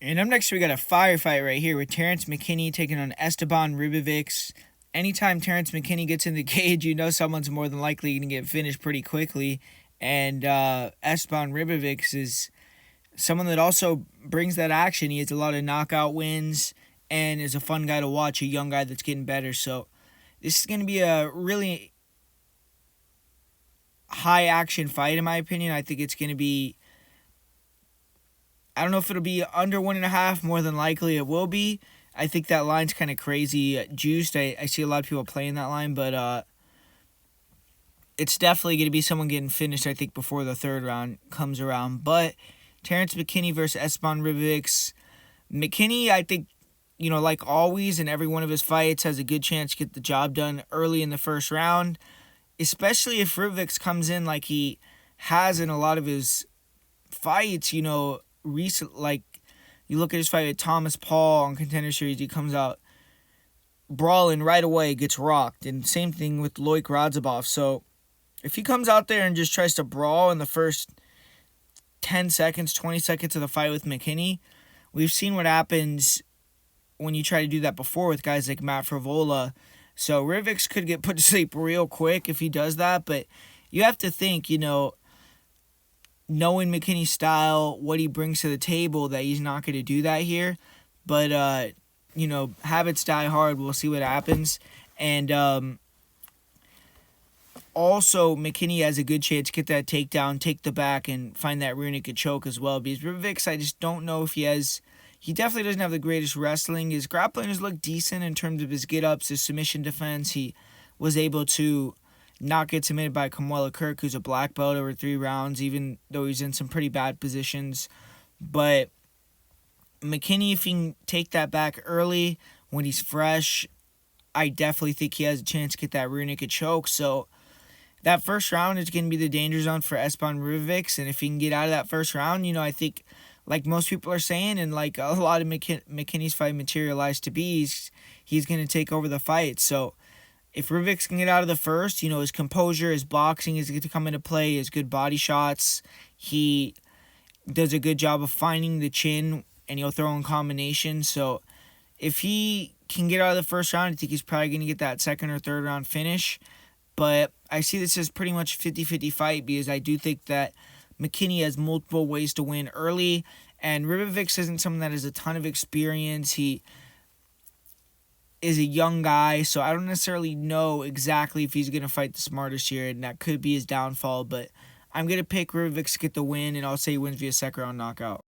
And up next, we got a firefight right here with Terrance McKinney taking on Esteban Ribovics. Anytime Terrance McKinney gets in the cage, you know someone's more than likely going to get finished pretty quickly. And Esteban Ribovics is someone that also brings that action. He has a lot of knockout wins and is a fun guy to watch, a young guy that's getting better. So this is going to be a really high action fight, in my opinion. I think it's going to be, I don't know if it'll be under 1.5. More than likely it will be. I think that line's kind of crazy juiced. I see a lot of people playing that line, but it's definitely going to be someone getting finished, I think, before the third round comes around. But Terrance McKinney versus Esteban Ribovics. McKinney, I think, like always in every one of his fights, has a good chance to get the job done early in the first round, especially if Ribovics comes in like he has in a lot of his fights, recent, like you look at his fight with Thomas Paul on Contender Series, he comes out brawling right away, gets rocked, and same thing with Loic Radzhabov. So if he comes out there and just tries to brawl in the first 10 seconds, 20 seconds of the fight with McKinney, we've seen what happens when you try to do that before with guys like Matt Frivola. So Ribovics could get put to sleep real quick if he does that, but you have to think, knowing McKinney's style, what he brings to the table, that he's not going to do that here. But, habits die hard. We'll see what happens. And also, McKinney has a good chance to get that takedown, take the back, and find that rear naked choke as well. Because Ribovics, I just don't know if he definitely doesn't have the greatest wrestling. His grappling has looked decent in terms of his get-ups, his submission defense. He was able to not get submitted by Kamuela Kirk, who's a black belt, over 3 rounds, even though he's in some pretty bad positions. But McKinney, if he can take that back early when he's fresh, I definitely think he has a chance to get that rear naked choke. So that first round is going to be the danger zone for Esteban Ribovics, and if he can get out of that first round, I think, like most people are saying, and like a lot of McKinney's fight materialized to be, he's going to take over the fight. So if Ribovics can get out of the first, his composure, his boxing is going to come into play, his good body shots. He does a good job of finding the chin, and he'll throw in combinations. So if he can get out of the first round, I think he's probably going to get that second or third round finish. But I see this as pretty much a 50-50 fight, because I do think that McKinney has multiple ways to win early, and Ribovics isn't someone that has a ton of experience. He is a young guy, so I don't necessarily know exactly if he's going to fight the smartest here, and that could be his downfall. But I'm going to pick Ribovics to get the win, and I'll say he wins via second round knockout.